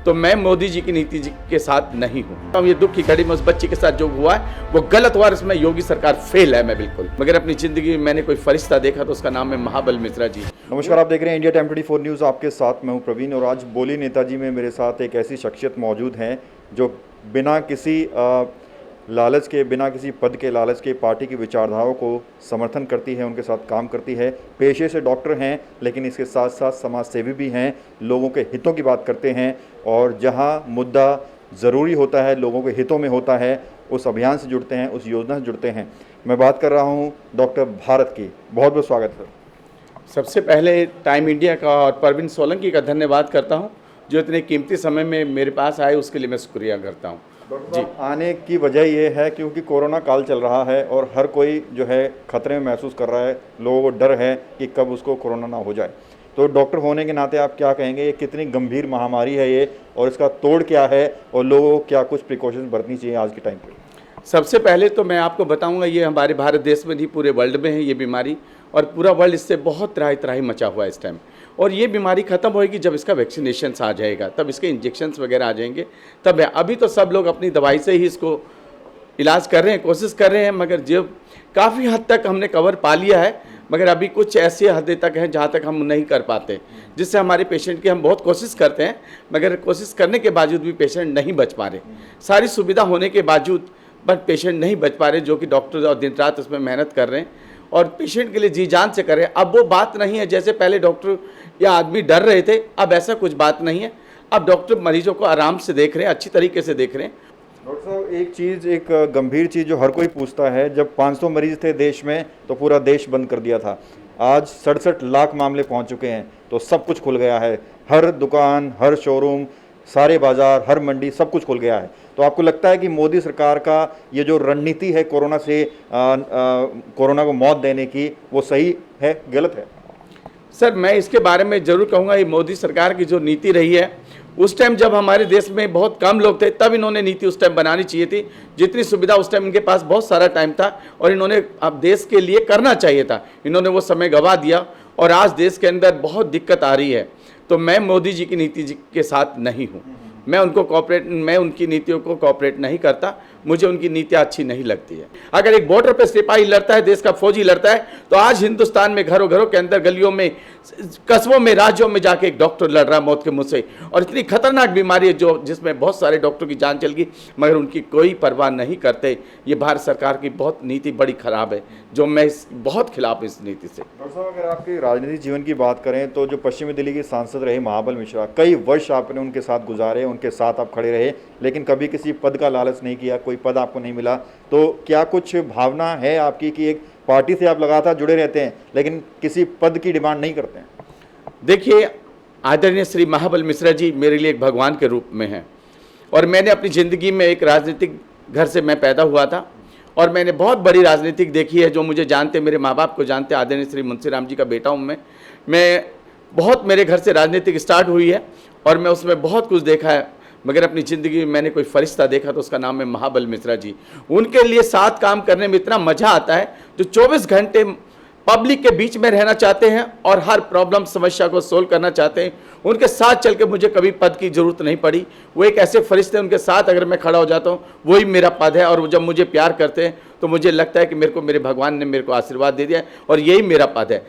तो मैं मोदी जी की नीति जी के साथ नहीं हूँ। अब ये दुख की घड़ी में उस बच्ची के साथ जो हुआ है वो गलत हुआ, इसमें योगी सरकार फेल है। मैं बिल्कुल, मगर अपनी जिंदगी में मैंने कोई फरिश्ता देखा तो उसका नाम है महाबल मिश्रा जी। नमस्कार, आप देख रहे हैं इंडिया टाइम 24 न्यूज़। आपके साथ मैं हूं प्रवीण और आज बोली नेताजी में मेरे साथ एक ऐसी शख्सियत मौजूद हैं जो बिना किसी लालच के, बिना किसी पद के लालच के पार्टी की विचारधाराओं को समर्थन करती है, उनके साथ काम करती है। पेशे से डॉक्टर हैं लेकिन इसके साथ साथ समाज सेवी भी हैं, लोगों के हितों की बात करते हैं और जहां मुद्दा ज़रूरी होता है, लोगों के हितों में होता है, उस अभियान से जुड़ते हैं, उस योजना से जुड़ते हैं। मैं बात कर रहा हूँ डॉक्टर भारत की। बहुत बहुत स्वागत है। सबसे पहले टाइम इंडिया का और परवीन सोलंकी का धन्यवाद करता हूँ जो इतने कीमती समय में मेरे पास आए, उसके लिए मैं शुक्रिया करता हूँ। जी, आने की वजह ये है क्योंकि कोरोना काल चल रहा है और हर कोई जो है खतरे में महसूस कर रहा है, लोगों को डर है कि कब उसको कोरोना ना हो जाए। तो डॉक्टर होने के नाते आप क्या कहेंगे, ये कितनी गंभीर महामारी है ये, और इसका तोड़ क्या है और लोगों को क्या कुछ प्रिकॉशंस बरतनी चाहिए आज के टाइम पे? सबसे पहले तो मैं आपको बताऊंगा, ये हमारे भारत देश में नहीं पूरे वर्ल्ड में है ये बीमारी, और पूरा वर्ल्ड इससे बहुत त्राही त्राही मचा हुआ है इस टाइम। और ये बीमारी ख़त्म होएगी जब इसका वैक्सीनेशन आ जाएगा, तब इसके इंजेक्शन्स वगैरह आ जाएंगे, तब है। अभी तो सब लोग अपनी दवाई से ही इसको इलाज कर रहे हैं, कोशिश कर रहे हैं, मगर जब काफ़ी हद तक हमने कवर पा लिया है, मगर अभी कुछ ऐसी हद तक हैं जहाँ तक हम नहीं कर पाते, जिससे हमारे पेशेंट की हम बहुत कोशिश करते हैं, मगर कोशिश करने के बावजूद भी पेशेंट नहीं बच पा रहे। सारी सुविधा होने के बावजूद बट पेशेंट नहीं बच पा रहे, जो कि डॉक्टर और दिन रात उसमें मेहनत कर रहे हैं और पेशेंट के लिए जी जान से कर रहे हैं। अब वो बात नहीं है जैसे पहले डॉक्टर या आदमी डर रहे थे, अब ऐसा कुछ बात नहीं है। अब डॉक्टर मरीजों को आराम से देख रहे हैं, अच्छी तरीके से देख रहे हैं। डॉक्टर साहब, एक चीज़, एक गंभीर चीज़ जो हर कोई पूछता है, जब 500 मरीज थे देश में तो पूरा देश बंद कर दिया था। आज 67 लाख मामले पहुंच चुके हैं तो सब कुछ खुल गया है। हर दुकान, हर शोरूम, सारे बाजार, हर मंडी, सब कुछ खुल गया है। तो आपको लगता है कि मोदी सरकार का ये जो रणनीति है कोरोना से कोरोना को मौत देने की, वो सही है, गलत है? सर, मैं इसके बारे में ज़रूर कहूँगा, ये मोदी सरकार की जो नीति रही है, उस टाइम जब हमारे देश में बहुत कम लोग थे तब इन्होंने नीति उस टाइम बनानी चाहिए थी। जितनी सुविधा उस टाइम इनके पास बहुत सारा टाइम था और इन्होंने अब देश के लिए करना चाहिए था, इन्होंने वो समय गंवा दिया और आज देश के अंदर बहुत दिक्कत आ रही है। तो मैं मोदी जी की नीति जी के साथ नहीं हूँ, मैं उनकी नीतियों को कॉपरेट नहीं करता, मुझे उनकी नीतियाँ अच्छी नहीं लगती है। अगर एक बॉर्डर पे सिपाही लड़ता है, देश का फौजी लड़ता है, तो आज हिंदुस्तान में घरों घरों के अंदर, गलियों में, कस्बों में, राज्यों में जाके एक डॉक्टर लड़ रहा है मौत के मुँह से। और इतनी खतरनाक बीमारी है जो जिसमें बहुत सारे डॉक्टर की जान चल गई, मगर उनकी कोई परवाह नहीं करते। ये भारत सरकार की बहुत नीति बड़ी खराब है, जो मैं बहुत खिलाफ इस नीति से। डॉक्टर साहब, अगर आपके राजनीतिक जीवन की बात करें तो जो पश्चिमी दिल्ली के सांसद रहे महाबल मिश्रा, कई वर्ष आपने उनके साथ गुजारे, उनके साथ आप खड़े रहे, लेकिन कभी किसी पद का लालच नहीं किया, कोई पद आपको नहीं मिला। तो क्या कुछ भावना है आपकी कि एक पार्टी से आप लगातार जुड़े रहते हैं लेकिन किसी पद की डिमांड नहीं करते हैं? देखिए, आदरणीय श्री महाबल मिश्रा जी मेरे लिए एक भगवान के रूप में हैं और मैंने अपनी ज़िंदगी में एक राजनीतिक घर से मैं पैदा हुआ था और मैंने बहुत बड़ी राजनीतिक देखी है। जो मुझे जानते, मेरे माँ बाप को जानते, आदरणीय श्री मुंशी राम जी का बेटा हूँ मैं बहुत, मेरे घर से राजनीतिक स्टार्ट हुई है और मैं उसमें बहुत कुछ देखा है, मगर अपनी ज़िंदगी में मैंने कोई फरिश्ता देखा तो उसका नाम है महाबल मिश्रा जी। उनके लिए साथ काम करने में इतना मज़ा आता है, जो 24 घंटे पब्लिक के बीच में रहना चाहते हैं और हर प्रॉब्लम, समस्या को सोल्व करना चाहते हैं। उनके साथ चल के मुझे कभी पद की ज़रूरत नहीं पड़ी। वो एक ऐसे फरिश्ते, उनके साथ अगर मैं खड़ा हो जाता हूँ वही मेरा पद है। और वो जब मुझे प्यार करते हैं तो मुझे लगता है कि मेरे को मेरे भगवान ने मेरे को आशीर्वाद दे दिया है और यही मेरा पद है।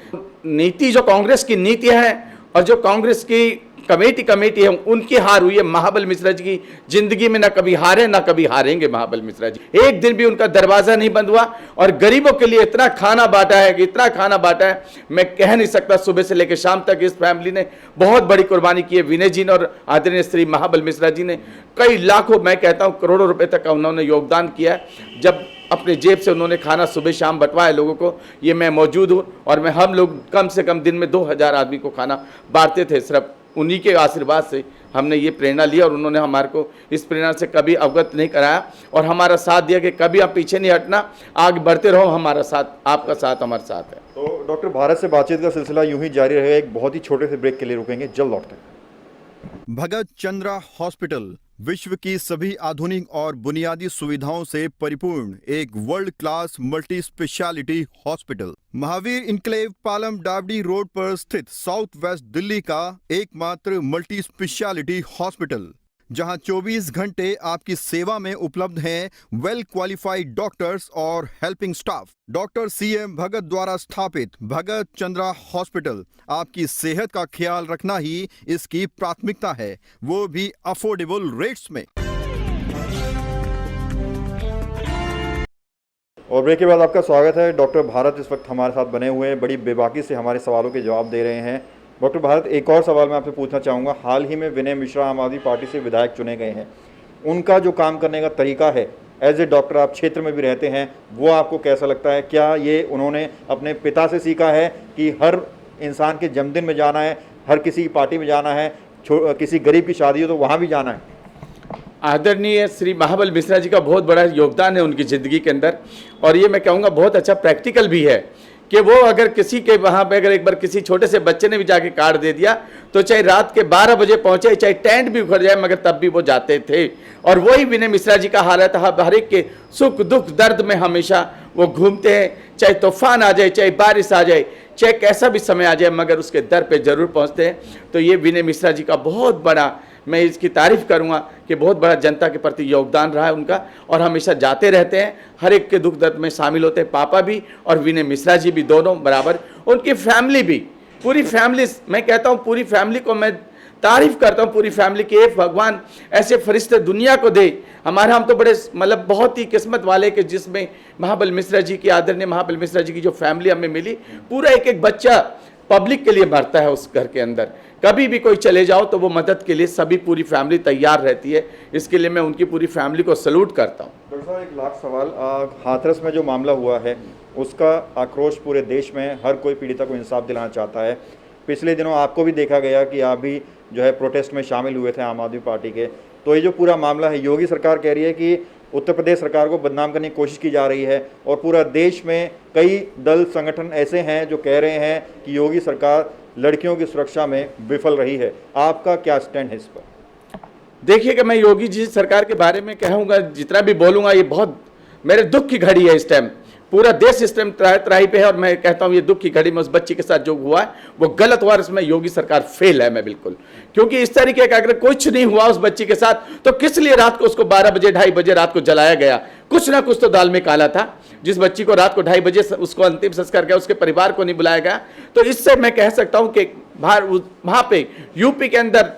नीति जो कांग्रेस की नीति है और जो कांग्रेस की कमेटी है, उनकी हार हुई है। महाबल मिश्रा जी की जिंदगी में ना कभी हारे, ना कभी हारेंगे महाबल मिश्रा जी। एक दिन भी उनका दरवाजा नहीं बंद हुआ और गरीबों के लिए इतना खाना बांटा है, इतना खाना बांटा है, मैं कह नहीं सकता। सुबह से लेकर शाम तक इस फैमिली ने बहुत बड़ी कुर्बानी की है। विनय जी ने और आदरणीय श्री महाबल मिश्रा जी ने कई लाखों, मैं कहता हूँ करोड़ों रुपए तक का उन्होंने योगदान किया है। जब अपने जेब से उन्होंने खाना सुबह शाम बंटवाया लोगों को, ये मैं मौजूद हूँ और हम लोग कम से कम दिन में 2000 आदमी को खाना बांटते थे। सिर्फ उन्हीं के आशीर्वाद से हमने ये प्रेरणा ली और उन्होंने हमारे को इस प्रेरणा से कभी अवगत नहीं कराया और हमारा साथ दिया कि कभी आप पीछे नहीं हटना, आगे बढ़ते रहो, हमारा साथ, आपका साथ हमारे साथ है। तो डॉक्टर, भारत से बातचीत का सिलसिला यूं ही जारी रहेगा। एक बहुत ही छोटे से ब्रेक के लिए रुकेंगे, जल्द लौटते हैं। भगत चंद्रा हॉस्पिटल विश्व की सभी आधुनिक और बुनियादी सुविधाओं से परिपूर्ण एक world class multi speciality hospital, Mahavir enclave, Palam डावडी रोड पर स्थित साउथ वेस्ट दिल्ली का एकमात्र मल्टी स्पेशलिटी हॉस्पिटल। जहां 24 घंटे आपकी सेवा में उपलब्ध हैं वेल क्वालिफाइड डॉक्टर्स और हेल्पिंग स्टाफ। डॉक्टर CM भगत द्वारा स्थापित भगत चंद्रा हॉस्पिटल आपकी सेहत का ख्याल रखना ही इसकी प्राथमिकता है, वो भी अफोर्डेबल रेट्स में। और ब्रेक के बाद आपका स्वागत है। डॉक्टर भारत इस वक्त हमारे साथ बने हुए हैं, बड़ी बेबाकी से हमारे सवालों के जवाब दे रहे हैं। डॉक्टर भारत, एक और सवाल मैं आपसे पूछना चाहूँगा। हाल ही में विनय मिश्रा आम आदमी पार्टी से विधायक चुने गए हैं, उनका जो काम करने का तरीका है, एज ए डॉक्टर आप क्षेत्र में भी रहते हैं, वो आपको कैसा लगता है? क्या ये उन्होंने अपने पिता से सीखा है कि हर इंसान के जन्मदिन में जाना है, हर किसी की पार्टी में जाना है, किसी गरीब की शादी हो तो वहाँ भी जाना है? आदरणीय श्री महाबल मिश्रा जी का बहुत बड़ा योगदान है उनकी ज़िंदगी के अंदर, और ये मैं कहूँगा बहुत अच्छा प्रैक्टिकल भी है कि वो अगर किसी के वहाँ पे अगर एक बार किसी छोटे से बच्चे ने भी जाके कार्ड दे दिया तो चाहे रात के 12 बजे पहुँचे, चाहे टेंट भी उखड़ जाए, मगर तब भी वो जाते थे। और वही विनय मिश्रा जी का हाल था, हर एक के सुख दुख दर्द में हमेशा वो घूमते हैं, चाहे तूफान आ जाए, चाहे बारिश आ जाए, चाहे कैसा भी समय आ जाए, मगर उसके दर पे जरूर पहुँचते हैं। तो ये विनय मिश्रा जी का बहुत बड़ा, मैं इसकी तारीफ़ करूंगा कि बहुत बड़ा जनता के प्रति योगदान रहा है उनका, और हमेशा जाते रहते हैं, हर एक के दुख दर्द में शामिल होते हैं। पापा भी और विनय मिश्रा जी भी दोनों बराबर, उनकी फैमिली भी, पूरी फैमिली, मैं कहता हूं पूरी फैमिली को मैं तारीफ़ करता हूं, पूरी फैमिली के। भगवान ऐसे फरिश्ते दुनिया को दे। हमारे हम तो बड़े मतलब बहुत ही किस्मत वाले कि जिसमें महाबल मिश्रा जी की, आदरणीय महाबल मिश्रा जी की जो फैमिली हमें मिली, पूरा एक एक बच्चा पब्लिक के लिए मरता है उस घर के अंदर। कभी भी कोई चले जाओ तो वो मदद के लिए सभी पूरी फैमिली तैयार रहती है। इसके लिए मैं उनकी पूरी फैमिली को सैल्यूट करता हूँ। डॉक्टर साहब, एक लाख सवाल, हाथरस में जो मामला हुआ है उसका आक्रोश पूरे देश में, हर कोई पीड़िता को इंसाफ दिलाना चाहता है। पिछले दिनों आपको भी देखा गया कि आप भी जो है प्रोटेस्ट में शामिल हुए थे आम आदमी पार्टी के। तो ये जो पूरा मामला है, योगी सरकार कह रही है कि उत्तर प्रदेश सरकार को बदनाम करने की कोशिश की जा रही है, और पूरा देश में कई दल संगठन ऐसे हैं जो कह रहे हैं कि योगी सरकार लड़कियों की सुरक्षा में विफल रही है। आपका क्या स्टैंड है इस पर? देखिएगा, मैं योगी जी सरकार के बारे में कहूँगा, जितना भी बोलूँगा ये बहुत मेरे दुख की घड़ी है। इस टाइम पूरा देश इस टाइम त्राही पे है, और मैं कहता हूँ ये दुख की घड़ी में उस बच्ची के साथ जो हुआ है वो गलत हुआ, इसमें योगी सरकार फेल है मैं बिल्कुल। क्योंकि इस तरीके का अगर कुछ नहीं हुआ उस बच्ची के साथ तो किस लिए रात को उसको 12 बजे 2:30 बजे रात को जलाया गया? कुछ ना कुछ तो दाल में काला था। जिस बच्ची को रात को 2:30 बजे उसको अंतिम संस्कार किया, उसके परिवार को नहीं बुलाया गया। तो इससे मैं कह सकता हूँ कि वहाँ पे यूपी के अंदर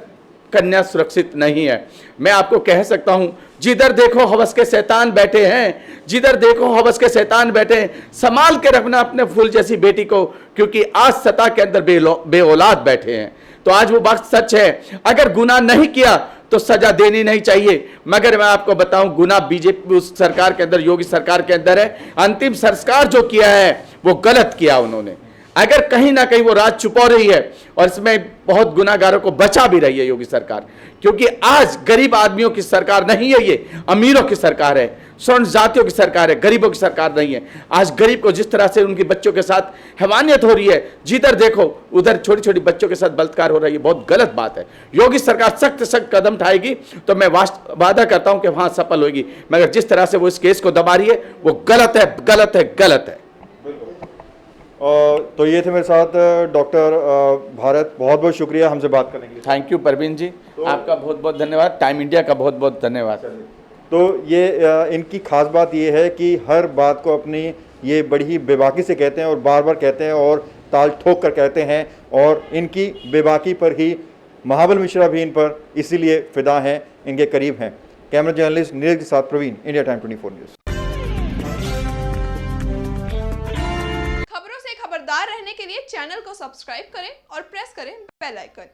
कन्या सुरक्षित नहीं है। मैं आपको कह सकता हूं, जिधर देखो हवस के शैतान बैठे हैं, जिधर देखो हवस के शैतान बैठे हैं। संभाल के रखना अपने फूल जैसी बेटी को, क्योंकि आज सत्ता के अंदर बेऔलाद बैठे हैं। तो आज वो बात सच है, अगर गुनाह नहीं किया तो सजा देनी नहीं चाहिए। मगर मैं आपको बताऊं, गुनाह बीजेपी उस सरकार के अंदर, योगी सरकार के अंदर है। अंतिम संस्कार जो किया है वो गलत किया उन्होंने। अगर कहीं ना कहीं वो राज छुपा रही है, और इसमें बहुत गुनाहगारों को बचा भी रही है योगी सरकार, क्योंकि आज गरीब आदमियों की सरकार नहीं है, ये अमीरों की सरकार है, स्वर्ण जातियों की सरकार है, गरीबों की सरकार नहीं है। आज गरीब को जिस तरह से उनके बच्चों के साथ हैवानियत हो रही है, जिधर देखो उधर छोटी छोटी बच्चों के साथ बलात्कार हो रहा है, ये बहुत गलत बात है। योगी सरकार सख्त सख्त कदम उठाएगी तो मैं वादा करता हूं कि वहां सफल होगी, मगर जिस तरह से वो इस केस को दबा रही है वो गलत है, गलत है, गलत है। तो ये थे मेरे साथ डॉक्टर भारत, बहुत बहुत शुक्रिया हमसे बात करने के लिए। थैंक यू परवीन जी, आपका बहुत बहुत धन्यवाद, टाइम इंडिया का बहुत बहुत धन्यवाद। तो ये इनकी खास बात ये है कि हर बात को अपनी ये बड़ी ही बेबाकी से कहते हैं, और बार बार कहते हैं, और ताल ठोक कर कहते हैं, और इनकी बेबाकी पर ही महाबल मिश्रा भी इन पर इसीलिए फिदा हैं, इनके करीब हैं। कैमरा जर्नलिस्ट नीरज के साथ प्रवीण, इंडिया टाइम 24 न्यूज़। खबरों से खबरदार रहने के लिए चैनल को सब्सक्राइब करें और प्रेस करें बेल आइकन।